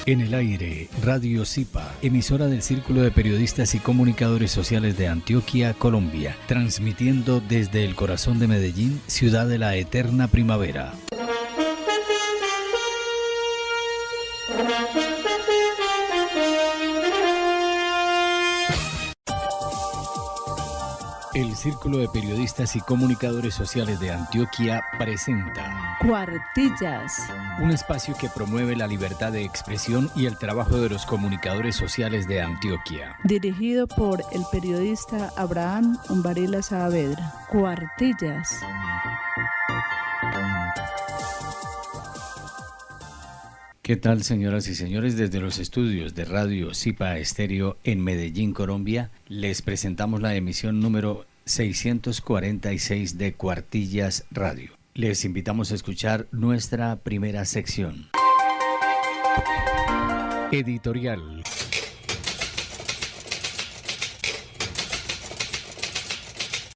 En el aire, Radio Zipa, emisora del Círculo de Periodistas y Comunicadores Sociales de Antioquia, Colombia, transmitiendo desde el corazón de Medellín, ciudad de la eterna primavera. El Círculo de Periodistas y Comunicadores Sociales de Antioquia presenta Cuartillas, un espacio que promueve la libertad de expresión y el trabajo de los comunicadores sociales de Antioquia. dirigido por el periodista Abraham Umbarila Saavedra. Cuartillas. ¿Qué tal, señoras y señores? Desde los estudios de Radio Zipa Estéreo en Medellín, Colombia, les presentamos la emisión número 646 de Cuartillas Radio. Les invitamos a escuchar nuestra primera sección. Editorial.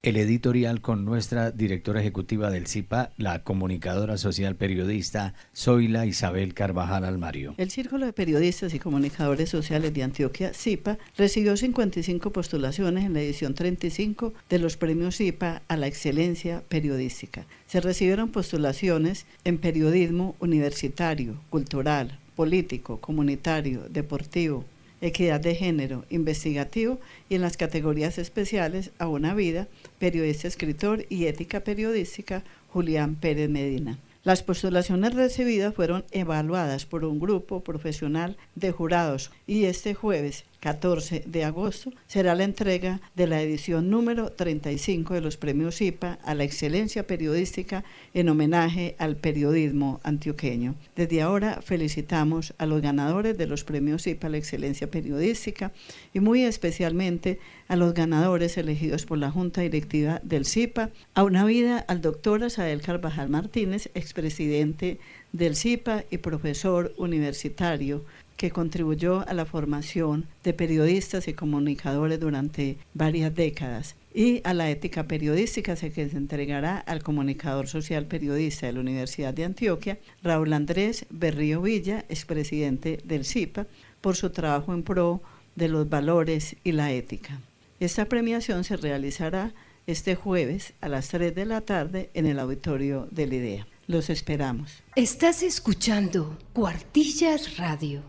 El editorial con nuestra directora ejecutiva del Zipa, la comunicadora social periodista Zoila Isabel Carvajal Almario. El Círculo de Periodistas y Comunicadores Sociales de Antioquia, Zipa, recibió 55 postulaciones en la edición 35 de los premios Zipa a la excelencia periodística. Se recibieron postulaciones en periodismo universitario, cultural, político, comunitario, deportivo, equidad de género, investigativo y en las categorías especiales A Una Vida, periodista escritor y ética periodística, Julián Pérez Medina. Las postulaciones recibidas fueron evaluadas por un grupo profesional de jurados y este jueves 14 de agosto será la entrega de la edición número 35 de los premios Zipa a la excelencia periodística en homenaje al periodismo antioqueño. Desde ahora felicitamos a los ganadores de los premios Zipa a la excelencia periodística y muy especialmente a los ganadores elegidos por la Junta Directiva del Zipa. A Una Vida al doctor Asael Carvajal Martínez, expresidente del Zipa y profesor universitario, que contribuyó a la formación de periodistas y comunicadores durante varias décadas, y a la ética periodística que se entregará al comunicador social periodista de la Universidad de Antioquia, Raúl Andrés Berrío Villa, expresidente del Zipa, por su trabajo en pro de los valores y la ética. Esta premiación se realizará este jueves a las 3 de la tarde en el auditorio del IDEA. Los esperamos. Estás escuchando Cuartillas Radio.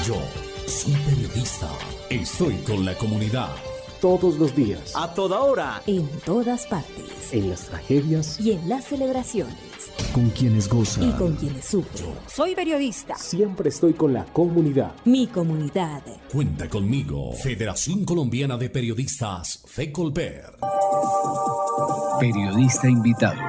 Yo soy periodista. Estoy con la comunidad. Todos los días. A toda hora. En todas partes. En las tragedias. Y en las celebraciones. Con quienes gozan. Y con quienes sufren. Soy periodista. Siempre estoy con la comunidad. Mi comunidad. Cuenta conmigo. Federación Colombiana de Periodistas, FECOLPER. Periodista invitado.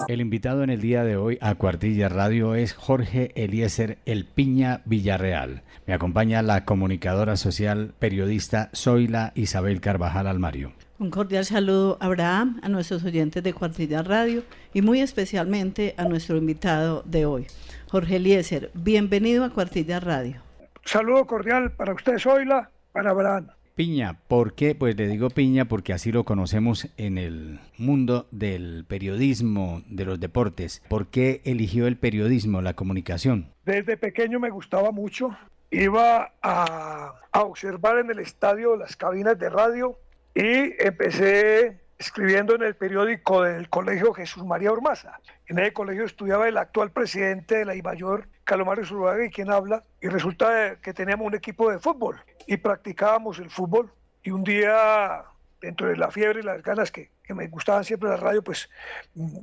El invitado en el día de hoy a Cuartillas Radio es Jorge Eliezer El Piña Villarreal. Me acompaña la comunicadora social periodista Zoila Isabel Carvajal Almario. Un cordial saludo, Abraham, a nuestros oyentes de Cuartillas Radio y muy especialmente a nuestro invitado de hoy, Jorge Eliezer. Bienvenido a Cuartillas Radio. Saludo cordial para usted, Zoila, para Abraham. Piña, ¿por qué? Pues le digo Piña porque así lo conocemos en el mundo del periodismo, de los deportes. ¿Por qué eligió el periodismo, la comunicación? Desde pequeño me gustaba mucho. Iba a observar en el estadio las cabinas de radio y empecé escribiendo en el periódico del Colegio Jesús María Ormaza. En ese colegio estudiaba el actual presidente de la IMAYOR, Calomario Zuluaga, y quien habla, y resulta que teníamos un equipo de fútbol y practicábamos el fútbol. Y un día, dentro de la fiebre y las ganas que me gustaban siempre la radio, pues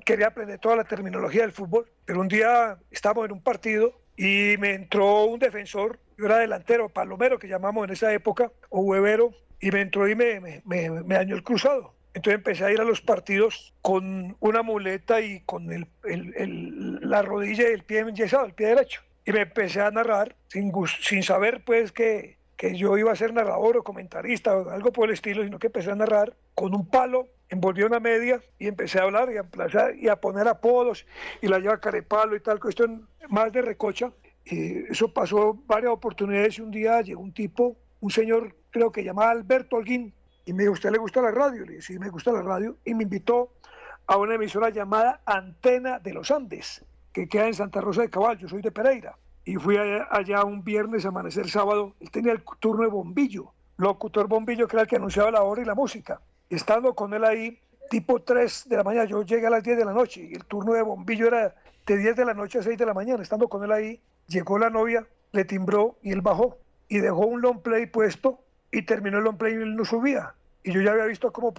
quería aprender toda la terminología del fútbol. Pero un día estábamos en un partido y me entró un defensor, yo era delantero, palomero que llamamos en esa época, o huevero, y me entró y me dañó el cruzado. Entonces empecé a ir a los partidos con una muleta y con la rodilla y el pie enyesado, el pie derecho. Y me empecé a narrar sin saber pues que yo iba a ser narrador o comentarista o algo por el estilo, sino que empecé a narrar con un palo, envolví una media y empecé a hablar y a poner apodos y la lleva carepalo y tal, cuestión más de recocha. Y eso pasó varias oportunidades y un día llegó un señor, creo que llamaba Alberto Holguín, y me dijo, ¿usted le gusta la radio? Le dije, sí, me gusta la radio, y me invitó a una emisora llamada Antena de los Andes, que queda en Santa Rosa de Cabal. Yo soy de Pereira. Y fui allá un viernes, amanecer sábado. Él tenía el turno de bombillo, locutor bombillo, que era el que anunciaba la hora y la música. Estando con él ahí, tipo 3 de la mañana, yo llegué a las 10 de la noche, y el turno de bombillo era de 10 de la noche a 6 de la mañana. Estando con él ahí, llegó la novia, le timbró y él bajó. Y dejó un long play puesto, y terminó el long play y él no subía. Y yo ya había visto cómo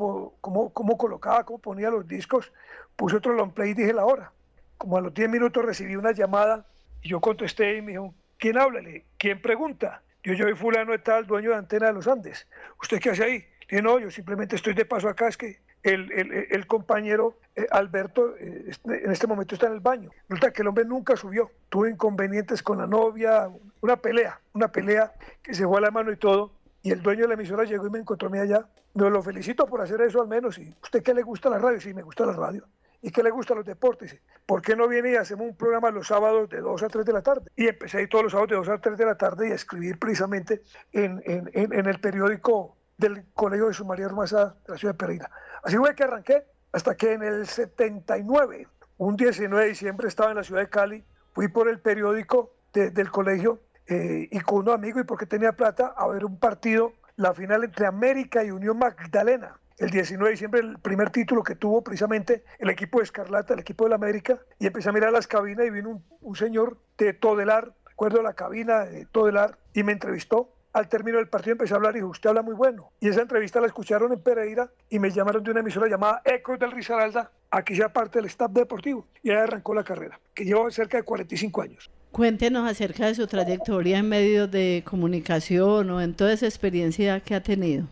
colocaba, cómo ponía los discos. Puse otro long play y dije la hora. Como a los 10 minutos recibí una llamada y yo contesté y me dijo, ¿quién habla? ¿Quién pregunta? Yo soy fulano de tal, dueño de Antena de los Andes. ¿Usted qué hace ahí? Le dije, no, yo simplemente estoy de paso acá, es que el compañero Alberto en este momento está en el baño. Resulta que el hombre nunca subió. Tuvo inconvenientes con la novia, una pelea que se fue a la mano y todo. Y el dueño de la emisora llegó y me encontró a mí allá. Me lo felicito por hacer eso al menos. ¿Y usted qué le gusta la radio? Sí, me gusta la radio. ¿Y qué le gustan los deportes? Dice, ¿por qué no viene y hacemos un programa los sábados de 2 a 3 de la tarde? Y empecé ahí todos los sábados de 2 a 3 de la tarde y a escribir precisamente en el periódico del Colegio Jesús María Ormazáa de la ciudad de Pereira. Así fue que arranqué, hasta que en el 79, un 19 de diciembre, estaba en la ciudad de Cali, fui por el periódico del colegio y con un amigo, y porque tenía plata, a ver un partido, la final entre América y Unión Magdalena. El 19 de diciembre, el primer título que tuvo precisamente el equipo de Escarlata, el equipo de la América, y empecé a mirar las cabinas y vino un señor de Todelar, recuerdo la cabina de Todelar, y me entrevistó. Al término del partido empecé a hablar y dijo, usted habla muy bueno. Y esa entrevista la escucharon en Pereira y me llamaron de una emisora llamada Ecos del Risaralda, aquí sea parte del staff deportivo. Y ahí arrancó la carrera, que lleva cerca de 45 años. Cuéntenos acerca de su trayectoria en medios de comunicación o en toda esa experiencia que ha tenido.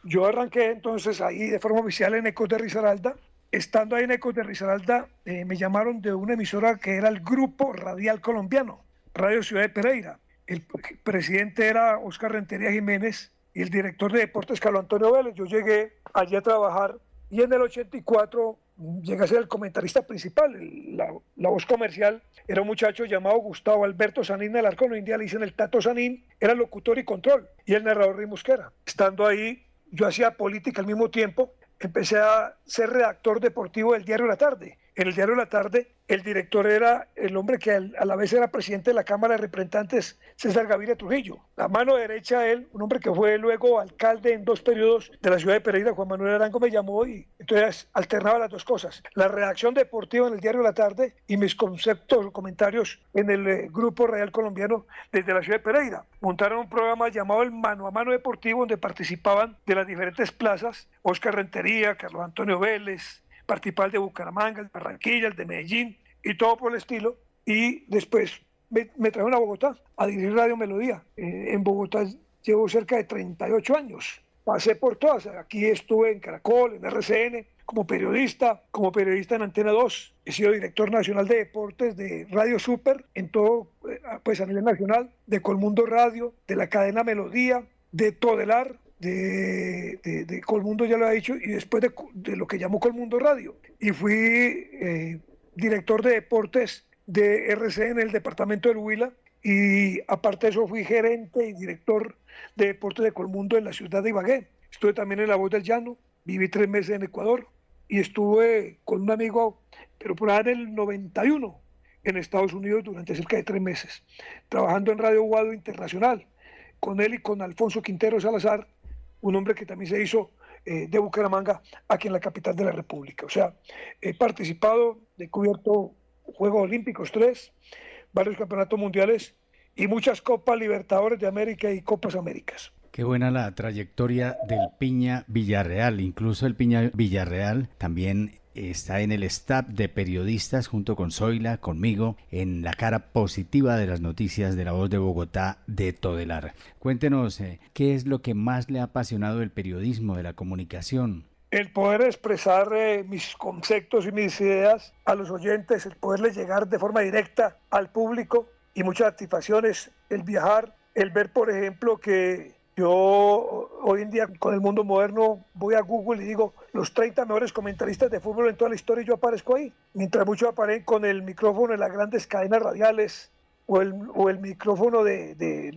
Yo arranqué entonces ahí de forma oficial en Ecos de Risaralda. Estando ahí en Ecos de Risaralda, me llamaron de una emisora que era el Grupo Radial Colombiano, Radio Ciudad de Pereira. El presidente era Óscar Rentería Jiménez y el director de deportes Carlos Antonio Vélez. Yo llegué allí a trabajar y en el 84 llegué a ser el comentarista principal. La voz comercial era un muchacho llamado Gustavo Alberto Sanín Alarcón, hoy en día le dicen el Tato Sanín, era locutor y control, y el narrador Rey Mosquera. Estando ahí, yo hacía política al mismo tiempo, empecé a ser redactor deportivo del Diario de la Tarde. En el Diario de la Tarde, el director era el hombre que a la vez era presidente de la Cámara de Representantes, César Gaviria Trujillo. La mano derecha de él, un hombre que fue luego alcalde en 2 periodos de la ciudad de Pereira, Juan Manuel Arango, me llamó y entonces alternaba las 2 cosas. La redacción deportiva en el Diario de la Tarde y mis conceptos o comentarios en el Grupo Radial Colombiano desde la ciudad de Pereira. Montaron un programa llamado el Mano a Mano Deportivo, donde participaban de las diferentes plazas Óscar Rentería, Carlos Antonio Vélez, participaba el de Bucaramanga, el de Barranquilla, el de Medellín y todo por el estilo. Y después me trajeron a Bogotá a dirigir Radio Melodía. En Bogotá llevo cerca de 38 años. Pasé por todas. Aquí estuve en Caracol, en RCN, como periodista en Antena 2. He sido director nacional de deportes de Radio Super en todo, pues a nivel nacional, de Colmundo Radio, de la cadena Melodía, de Todelar, de Colmundo, ya lo he dicho, y después de lo que llamó Colmundo Radio. Y fui director de deportes de RCN en el departamento del Huila, y aparte de eso fui gerente y director de deportes de Colmundo en la ciudad de Ibagué. Estuve también en La Voz del Llano, viví 3 meses en Ecuador y estuve con un amigo, pero por ahí en el 91, en Estados Unidos durante cerca de 3 meses, trabajando en Radio Guado Internacional, con él y con Alfonso Quintero Salazar, un hombre que también se hizo de Bucaramanga, aquí en la capital de la República. O sea, he participado, he cubierto Juegos Olímpicos 3, varios campeonatos mundiales y muchas Copas Libertadores de América y Copas Américas. Qué buena la trayectoria del Piña Villarreal. Incluso el Piña Villarreal también está en el staff de periodistas junto con Zoila, conmigo, en la cara positiva de las noticias de La Voz de Bogotá de Todelar. Cuéntenos, ¿qué es lo que más le ha apasionado del periodismo, de la comunicación? El poder expresar mis conceptos y mis ideas a los oyentes, el poderles llegar de forma directa al público, y muchas satisfacciones, el viajar, el ver, por ejemplo, que yo hoy en día con el mundo moderno voy a Google y digo los 30 mejores comentaristas de fútbol en toda la historia y yo aparezco ahí, mientras muchos aparecen con el micrófono de las grandes cadenas radiales o el micrófono de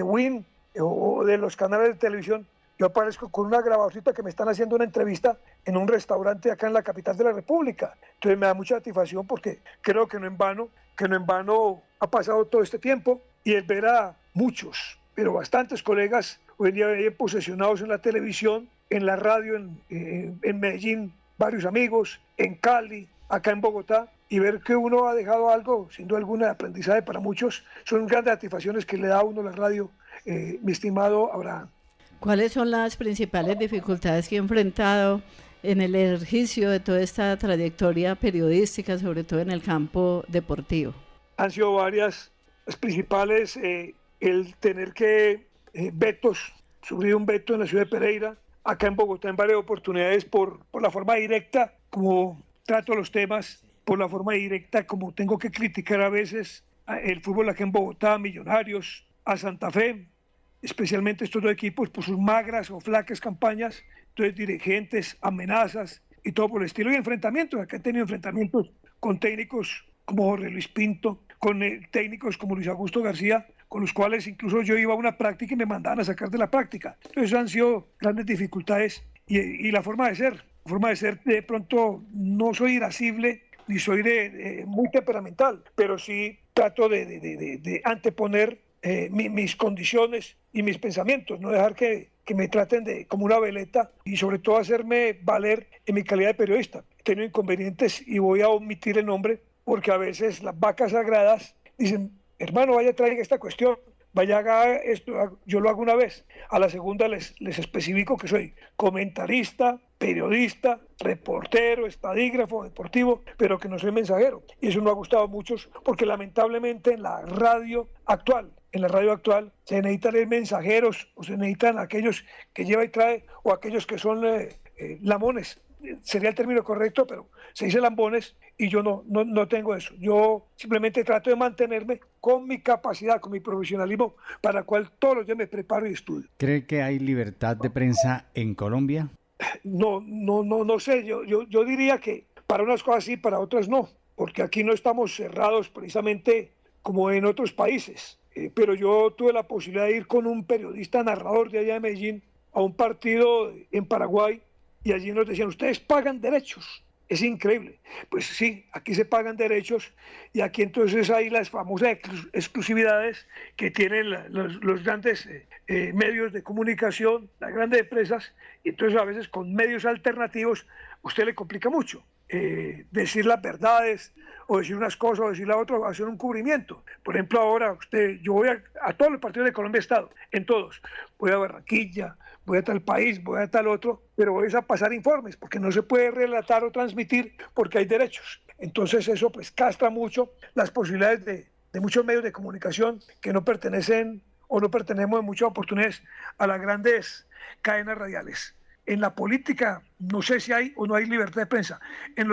Win o de los canales de televisión. yo aparezco con una grabadorcita que me están haciendo una entrevista en un restaurante acá en la capital de la República. Entonces me da mucha satisfacción porque creo que no en vano ha pasado todo este tiempo, y el ver a muchos, pero bastantes colegas hoy en día bien posesionados en la televisión, en la radio, en Medellín, varios amigos, en Cali, acá en Bogotá, y ver que uno ha dejado algo, sin duda alguna, de aprendizaje para muchos, son grandes satisfacciones que le da a uno la radio, mi estimado Abraham. ¿Cuáles son las principales dificultades que ha enfrentado en el ejercicio de toda esta trayectoria periodística, sobre todo en el campo deportivo? Han sido varias, las principales, el tener que sufrir un veto en la ciudad de Pereira, acá en Bogotá en varias oportunidades por la forma directa como trato los temas, por la forma directa como tengo que criticar a veces el fútbol acá en Bogotá, a Millonarios, a Santa Fe, especialmente estos dos equipos por sus magras o flacas campañas, entonces dirigentes, amenazas y todo por el estilo, y enfrentamientos. Acá he tenido enfrentamientos con técnicos como Jorge Luis Pinto, con técnicos como Luis Augusto García, con los cuales incluso yo iba a una práctica y me mandaban a sacar de la práctica. Entonces han sido grandes dificultades, y la forma de ser. La forma de ser, de pronto no soy irascible ni soy muy temperamental, pero sí trato de anteponer mis condiciones y mis pensamientos, no dejar que me traten como una veleta, y sobre todo hacerme valer en mi calidad de periodista. He tenido inconvenientes y voy a omitir el nombre porque a veces las vacas sagradas dicen: hermano, vaya, traiga esta cuestión, vaya, haga esto. Yo lo hago una vez, a la segunda les especifico que soy comentarista, periodista, reportero, estadígrafo, deportivo, pero que no soy mensajero. Y eso no ha gustado a muchos, porque lamentablemente en la radio actual se necesitan mensajeros, o se necesitan aquellos que lleva y trae, o aquellos que son lamones, sería el término correcto, pero se dice lambones, y yo no tengo eso. Yo simplemente trato de mantenerme con mi capacidad, con mi profesionalismo, para el cual todos los días me preparo y estudio. ¿Cree que hay libertad de prensa en Colombia? No sé, yo diría que para unas cosas sí, para otras no, porque aquí no estamos cerrados precisamente como en otros países. Pero yo tuve la posibilidad de ir con un periodista narrador de allá de Medellín a un partido en Paraguay, y allí nos decían: ustedes pagan derechos. Es increíble. Pues sí, aquí se pagan derechos, y aquí entonces hay las famosas exclusividades que tienen los grandes medios de comunicación, las grandes empresas, y entonces a veces con medios alternativos usted le complica mucho decir las verdades, o decir unas cosas, o decir la otra, hacer un cubrimiento. Por ejemplo, ahora yo voy a todos los partidos de Colombia, he estado en todos, voy a Barranquilla, voy a tal país, voy a tal otro, pero voy a pasar informes, porque no se puede relatar o transmitir porque hay derechos. Entonces eso pues castra mucho las posibilidades de muchos medios de comunicación que no pertenecen o no pertenecemos en muchas oportunidades a las grandes cadenas radiales. En la política no sé si hay o no hay libertad de prensa. En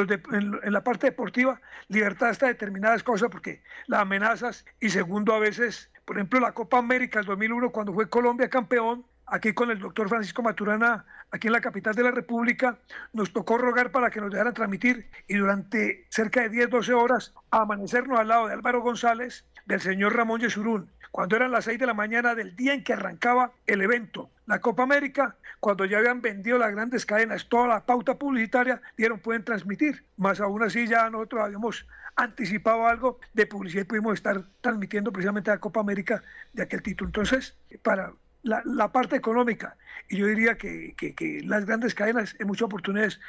la parte deportiva, libertad hasta determinadas cosas, porque las amenazas, y segundo, a veces, por ejemplo, la Copa América del 2001, cuando fue Colombia campeón, aquí con el doctor Francisco Maturana, aquí en la capital de la República, nos tocó rogar para que nos dejaran transmitir, y durante cerca de 10-12 horas amanecernos al lado de Álvaro González, del señor Ramón Yesurún, cuando eran las 6 de la mañana del día en que arrancaba el evento, la Copa América, cuando ya habían vendido las grandes cadenas toda la pauta publicitaria, dijeron: pueden transmitir, más aún así ya nosotros habíamos anticipado algo de publicidad y pudimos estar transmitiendo precisamente la Copa América de aquel título. Entonces, para la parte económica, y yo diría que las grandes cadenas en muchas oportunidades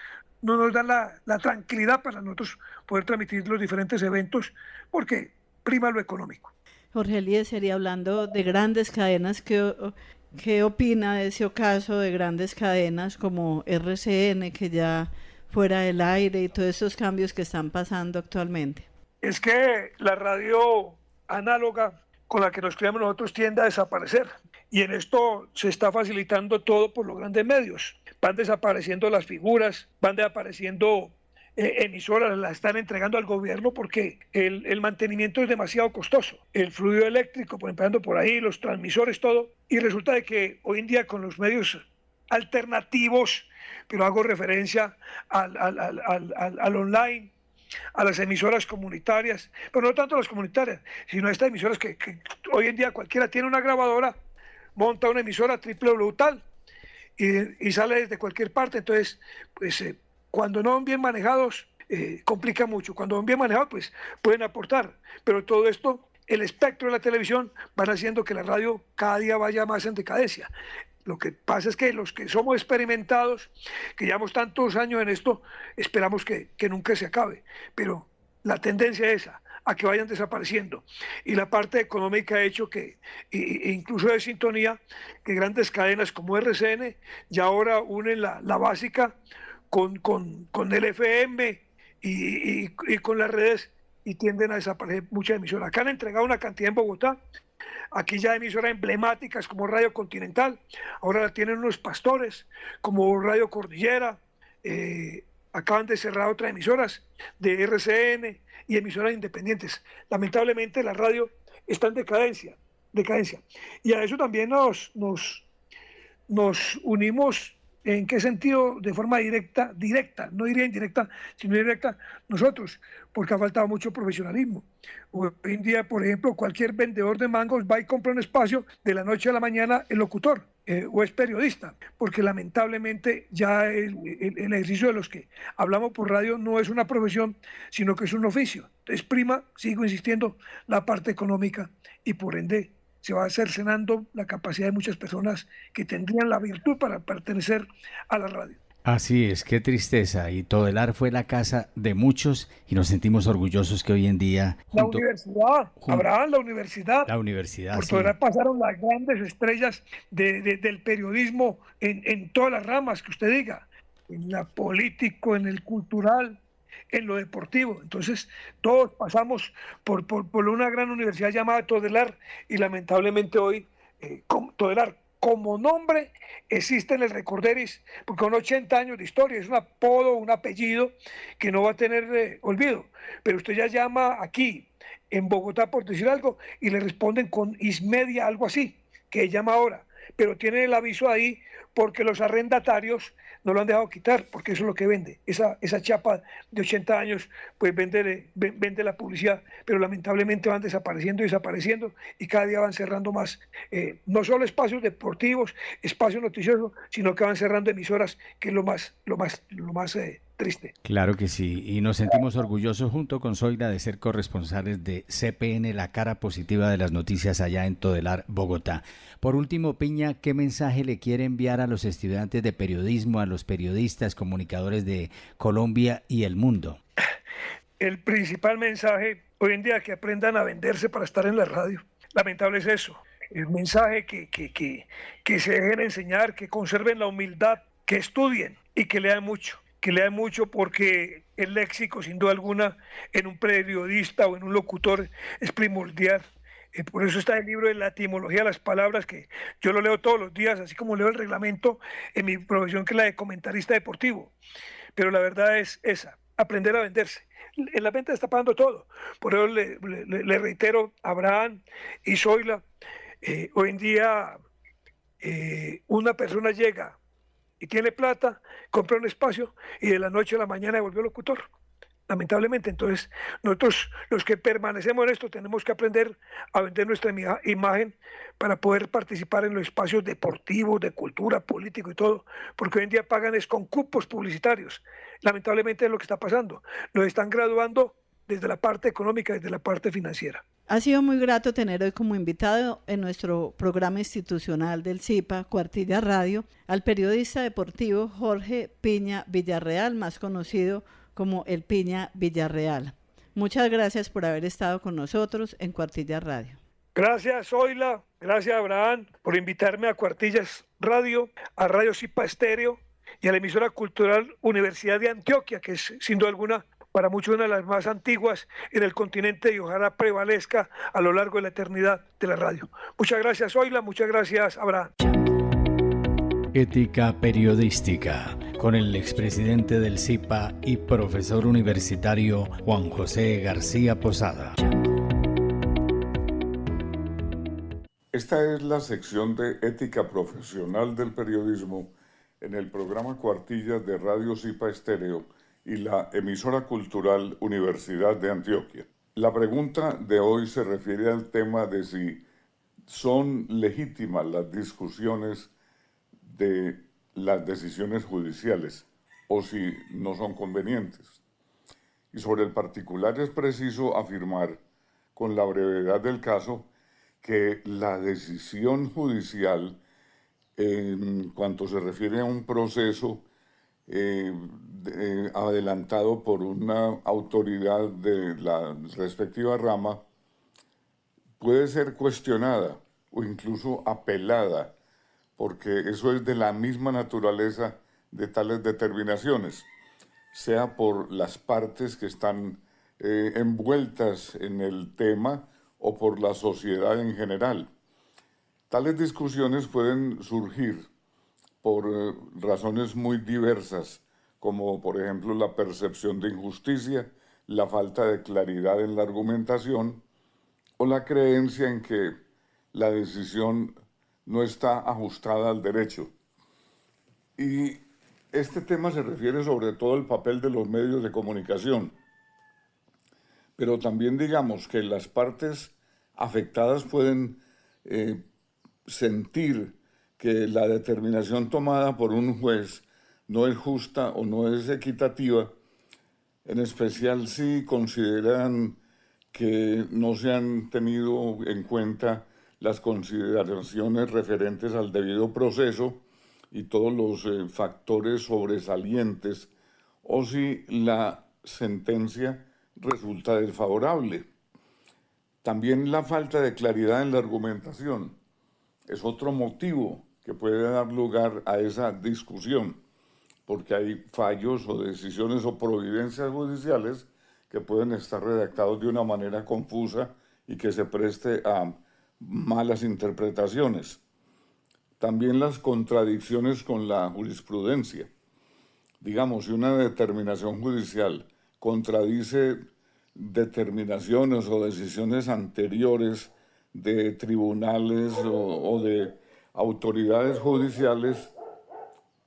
no nos dan la tranquilidad para nosotros poder transmitir los diferentes eventos, porque prima lo económico. Jorge Eliezer, y hablando de grandes cadenas, ¿qué opina de ese ocaso de grandes cadenas como RCN, que ya fuera del aire, y todos esos cambios que están pasando actualmente? Es que la radio análoga con la que nos criamos nosotros tiende a desaparecer, y en esto se está facilitando todo por los grandes medios. Van desapareciendo las figuras, van desapareciendo emisoras, las están entregando al gobierno porque el mantenimiento es demasiado costoso. El fluido eléctrico, empezando por ahí, los transmisores, todo. Y resulta de que hoy en día con los medios alternativos, pero hago referencia al online, a las emisoras comunitarias, pero no tanto las comunitarias, sino a estas emisoras que hoy en día cualquiera tiene una grabadora, monta una emisora www tal, y sale desde cualquier parte. Entonces, pues cuando no van bien manejados, complica mucho. Cuando van bien manejados, pues pueden aportar. Pero todo esto, el espectro de la televisión, van haciendo que la radio cada día vaya más en decadencia. Lo que pasa es que los que somos experimentados, que llevamos tantos años en esto, esperamos que nunca se acabe. Pero la tendencia es esa, a que vayan desapareciendo. Y la parte económica ha hecho que, incluso de sintonía, que grandes cadenas como RCN ya ahora unen la básica con el FM y con las redes, y tienden a desaparecer muchas emisoras. Acá han entregado una cantidad en Bogotá, aquí ya emisoras emblemáticas como Radio Continental, ahora la tienen unos pastores como Radio Cordillera, acaban de cerrar otras emisoras de RCN y emisoras independientes. Lamentablemente la radio está en decadencia. Y a eso también nos unimos. ¿En qué sentido? De forma directa, no diría indirecta, sino directa, nosotros, porque ha faltado mucho profesionalismo. Hoy en día, por ejemplo, cualquier vendedor de mangos va y compra un espacio, de la noche a la mañana el locutor o es periodista, porque lamentablemente ya el ejercicio de los que hablamos por radio no es una profesión, sino que es un oficio. Entonces, sigo insistiendo, la parte económica, y por ende se va cercenando la capacidad de muchas personas que tendrían la virtud para pertenecer a la radio. Así es, qué tristeza. Y Todelar fue la casa de muchos y nos sentimos orgullosos que hoy en día... La universidad. Por Todelar pasaron las grandes estrellas del periodismo en todas las ramas que usted diga, en la político, en el cultural, en lo deportivo. Entonces todos pasamos por una gran universidad llamada Todelar, y lamentablemente hoy Todelar como nombre existe en el recorderis, porque con 80 años de historia es un apodo, un apellido que no va a tener olvido. Pero usted ya llama aquí en Bogotá, por decir algo, y le responden con Ismedia, algo así, que llama ahora, pero tiene el aviso ahí porque los arrendatarios no lo han dejado quitar, porque eso es lo que vende. Esa chapa de 80 años, pues vende la publicidad, pero lamentablemente van desapareciendo, y cada día van cerrando más. No solo espacios deportivos, espacios noticiosos, sino que van cerrando emisoras, que es lo más triste. Claro que sí, y nos sentimos orgullosos junto con Zoila de ser corresponsales de CPN, la cara positiva de las noticias allá en Todelar, Bogotá. Por último, Piña, ¿qué mensaje le quiere enviar a los estudiantes de periodismo, a los periodistas, comunicadores de Colombia y el mundo? El principal mensaje hoy en día es que aprendan a venderse para estar en la radio. Lamentable es eso. El mensaje que se dejen enseñar, que conserven la humildad, que estudien y que lean mucho. Porque el léxico, sin duda alguna, en un periodista o en un locutor es primordial. Por eso está el libro de la etimología de las palabras, que yo lo leo todos los días, así como leo el reglamento en mi profesión, que es la de comentarista deportivo. Pero la verdad es esa, aprender a venderse. En la venta está pagando todo. Por eso le reitero a Abraham y Zoila, hoy en día una persona llega y tiene plata, compra un espacio y de la noche a la mañana devolvió locutor. Lamentablemente, entonces nosotros los que permanecemos en esto tenemos que aprender a vender nuestra imagen para poder participar en los espacios deportivos, de cultura, político y todo, porque hoy en día pagan es con cupos publicitarios. Lamentablemente es lo que está pasando. Nos están graduando desde la parte económica, desde la parte financiera. Ha sido muy grato tener hoy como invitado en nuestro programa institucional del CIPA, Cuartilla Radio, al periodista deportivo Jorge Piña Villarreal, más conocido como el Piña Villarreal. Muchas gracias por haber estado con nosotros en Cuartilla Radio. Gracias, Zoila. Gracias, Abraham, por invitarme a Cuartillas Radio, a Radio CIPA Estéreo y a la emisora cultural Universidad de Antioquia, que es sin duda alguna para muchos una de las más antiguas en el continente, y ojalá prevalezca a lo largo de la eternidad de la radio. Muchas gracias, Zoila. Muchas gracias, Abraham. Ética periodística, con el expresidente del CIPA y profesor universitario Juan José García Posada. Esta es la sección de Ética Profesional del Periodismo en el programa Cuartillas de Radio CIPA Estéreo y la emisora cultural Universidad de Antioquia. La pregunta de hoy se refiere al tema de si son legítimas las discusiones de las decisiones judiciales o si no son convenientes. Y sobre el particular es preciso afirmar con la brevedad del caso que la decisión judicial, en cuanto se refiere a un proceso adelantado por una autoridad de la respectiva rama, puede ser cuestionada o incluso apelada, porque eso es de la misma naturaleza de tales determinaciones, sea por las partes que están envueltas en el tema o por la sociedad en general. Tales discusiones pueden surgir por razones muy diversas, como por ejemplo la percepción de injusticia, la falta de claridad en la argumentación o la creencia en que la decisión no está ajustada al derecho. Y este tema se refiere sobre todo al papel de los medios de comunicación, pero también digamos que las partes afectadas pueden sentir que la determinación tomada por un juez no es justa o no es equitativa, en especial si consideran que no se han tenido en cuenta las consideraciones referentes al debido proceso y todos los factores sobresalientes, o si la sentencia resulta desfavorable. También la falta de claridad en la argumentación es otro motivo que puede dar lugar a esa discusión, porque hay fallos o decisiones o providencias judiciales que pueden estar redactados de una manera confusa y que se preste a malas interpretaciones. También las contradicciones con la jurisprudencia. Digamos, si una determinación judicial contradice determinaciones o decisiones anteriores de tribunales o de autoridades judiciales,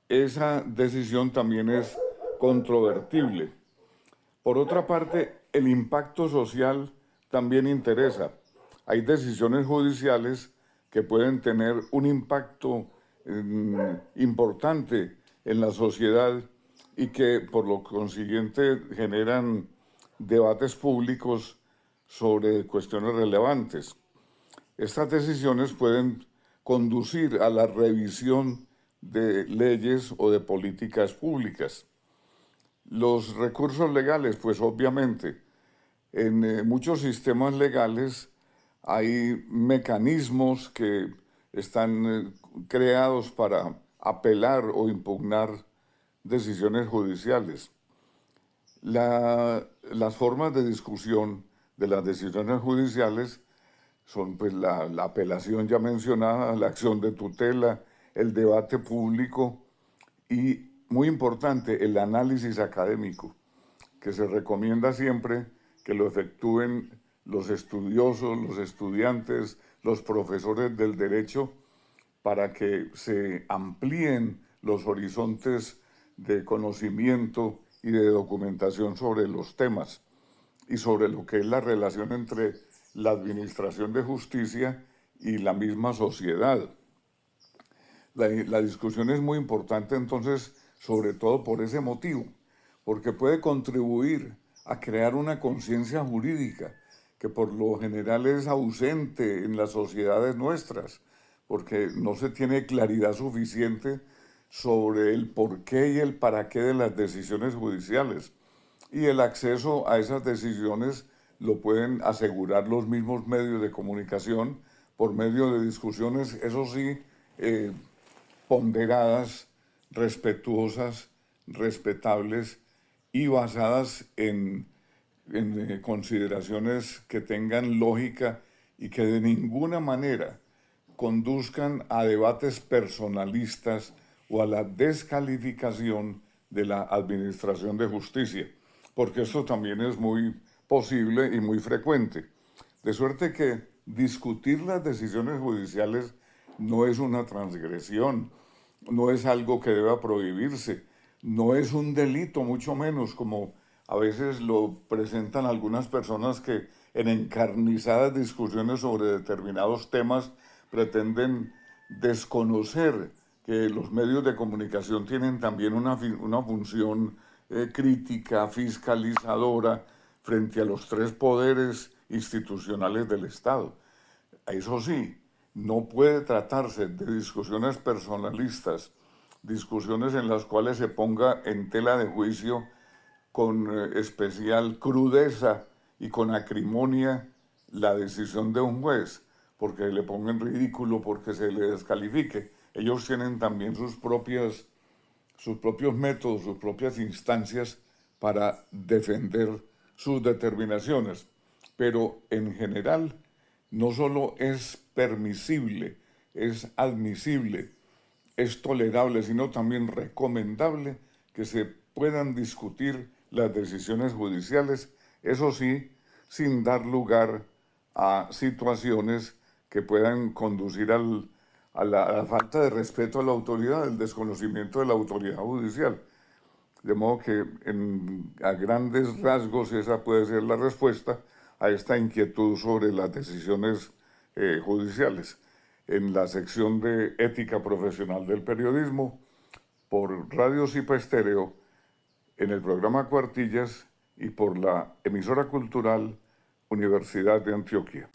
esa decisión también es controvertible. Por otra parte, el impacto social también interesa. Hay decisiones judiciales que pueden tener un impacto importante en la sociedad y que por lo consiguiente generan debates públicos sobre cuestiones relevantes. Estas decisiones pueden conducir a la revisión de leyes o de políticas públicas. Los recursos legales, pues obviamente, en muchos sistemas legales hay mecanismos que están creados para apelar o impugnar decisiones judiciales. Las formas de discusión de las decisiones judiciales son pues la apelación ya mencionada, la acción de tutela, el debate público y, muy importante, el análisis académico, que se recomienda siempre que lo efectúen los estudiosos, los estudiantes, los profesores del derecho, para que se amplíen los horizontes de conocimiento y de documentación sobre los temas y sobre lo que es la relación entre la administración de justicia y la misma sociedad. La discusión es muy importante entonces, sobre todo por ese motivo, porque puede contribuir a crear una conciencia jurídica que por lo general es ausente en las sociedades nuestras, porque no se tiene claridad suficiente sobre el porqué y el para qué de las decisiones judiciales. Y el acceso a esas decisiones lo pueden asegurar los mismos medios de comunicación por medio de discusiones, eso sí, ponderadas, respetuosas, respetables y basadas en consideraciones que tengan lógica y que de ninguna manera conduzcan a debates personalistas o a la descalificación de la administración de justicia, porque esto también es muy posible y muy frecuente. De suerte que discutir las decisiones judiciales no es una transgresión, no es algo que deba prohibirse, no es un delito, mucho menos, como a veces lo presentan algunas personas que en encarnizadas discusiones sobre determinados temas pretenden desconocer que los medios de comunicación tienen también una función crítica, fiscalizadora frente a los tres poderes institucionales del Estado. Eso sí, no puede tratarse de discusiones personalistas, discusiones en las cuales se ponga en tela de juicio con especial crudeza y con acrimonia la decisión de un juez, porque le ponga en ridículo, porque se le descalifique. Ellos tienen también sus propios métodos, sus propias instancias para defender sus determinaciones. Pero en general no solo es permisible, es admisible, es tolerable, sino también recomendable que se puedan discutir las decisiones judiciales, eso sí, sin dar lugar a situaciones que puedan conducir a la falta de respeto a la autoridad, el desconocimiento de la autoridad judicial. De modo que a grandes rasgos esa puede ser la respuesta a esta inquietud sobre las decisiones judiciales. En la sección de Ética Profesional del Periodismo, por Radio Zipa Estéreo, en el programa Cuartillas y por la emisora cultural Universidad de Antioquia.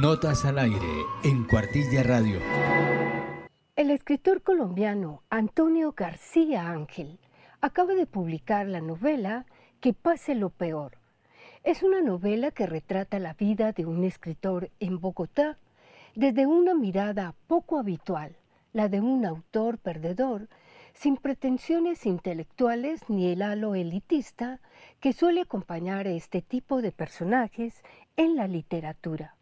Notas al aire en Cuartilla Radio. El escritor colombiano Antonio García Ángel acaba de publicar la novela Que pase lo peor. Es una novela que retrata la vida de un escritor en Bogotá desde una mirada poco habitual, la de un autor perdedor, sin pretensiones intelectuales ni el halo elitista que suele acompañar a este tipo de personajes en la literatura.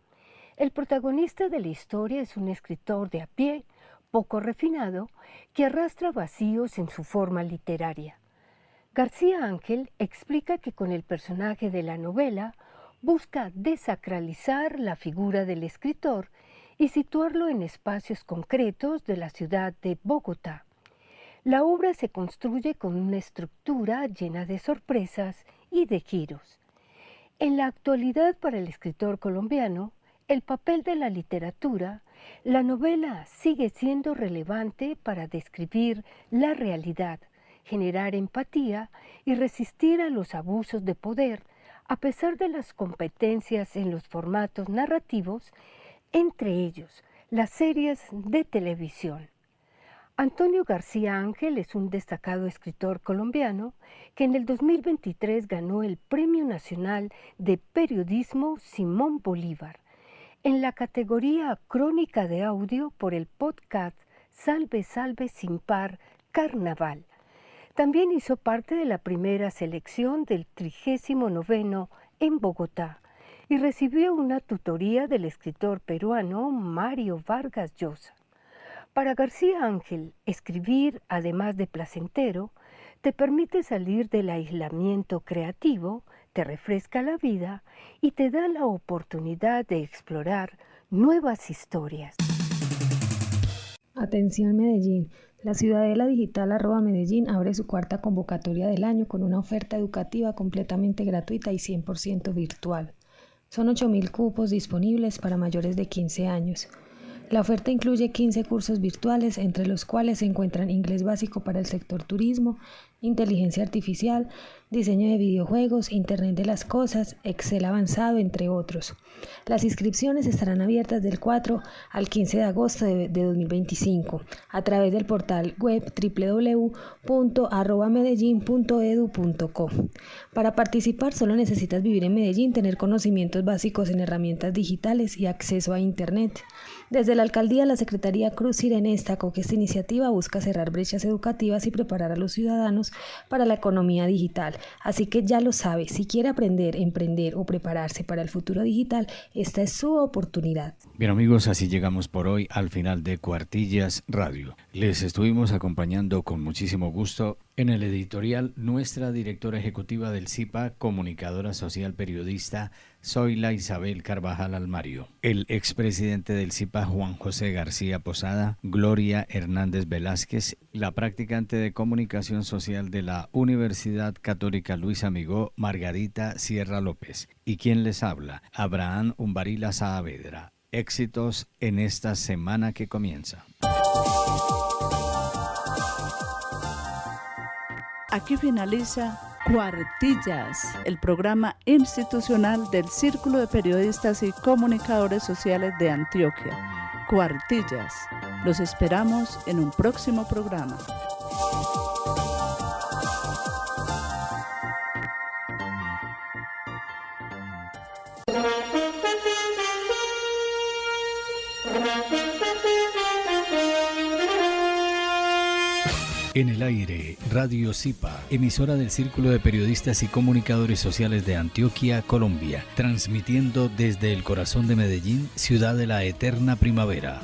El protagonista de la historia es un escritor de a pie, poco refinado, que arrastra vacíos en su forma literaria. García Ángel explica que con el personaje de la novela busca desacralizar la figura del escritor y situarlo en espacios concretos de la ciudad de Bogotá. La obra se construye con una estructura llena de sorpresas y de giros. En la actualidad, para el escritor colombiano, el papel de la literatura, la novela sigue siendo relevante para describir la realidad, generar empatía y resistir a los abusos de poder, a pesar de las competencias en los formatos narrativos, entre ellos las series de televisión. Antonio García Ángel es un destacado escritor colombiano que en el 2023 ganó el Premio Nacional de Periodismo Simón Bolívar en la categoría Crónica de Audio por el podcast Salve Salve Sin Par Carnaval. También hizo parte de la primera selección del 39º en Bogotá y recibió una tutoría del escritor peruano Mario Vargas Llosa. Para García Ángel, escribir, además de placentero, te permite salir del aislamiento creativo, te refresca la vida y te da la oportunidad de explorar nuevas historias. Atención Medellín. La Ciudadela Digital @Medellín abre su cuarta convocatoria del año con una oferta educativa completamente gratuita y 100% virtual. Son 8.000 cupos disponibles para mayores de 15 años. La oferta incluye 15 cursos virtuales, entre los cuales se encuentran inglés básico para el sector turismo, inteligencia artificial, diseño de videojuegos, Internet de las cosas, Excel avanzado, entre otros. Las inscripciones estarán abiertas del 4 al 15 de agosto de 2025 a través del portal web www.medellin.edu.co. Para participar solo necesitas vivir en Medellín, tener conocimientos básicos en herramientas digitales y acceso a Internet. Desde la Alcaldía, la Secretaría Cruz Sirene destacó que esta iniciativa busca cerrar brechas educativas y preparar a los ciudadanos para la economía digital. Así que ya lo sabe, si quiere aprender, emprender o prepararse para el futuro digital, esta es su oportunidad. Bien amigos, así llegamos por hoy al final de Cuartillas Radio. Les estuvimos acompañando con muchísimo gusto en el editorial nuestra directora ejecutiva del ZIPA, comunicadora social periodista Zoila Isabel Carvajal Almario, el expresidente del ZIPA Juan José García Posada, Gloria Hernández Velázquez, la practicante de comunicación social de la Universidad Católica Luis Amigó, Margarita Sierra López, y quien les habla, Abraham Umbarila Saavedra. Éxitos en esta semana que comienza. Aquí finaliza Cuartillas, el programa institucional del Círculo de Periodistas y Comunicadores Sociales de Antioquia. Cuartillas. Los esperamos en un próximo programa. En el aire, Radio Zipa, emisora del Círculo de Periodistas y Comunicadores Sociales de Antioquia, Colombia, transmitiendo desde el corazón de Medellín, ciudad de la eterna primavera.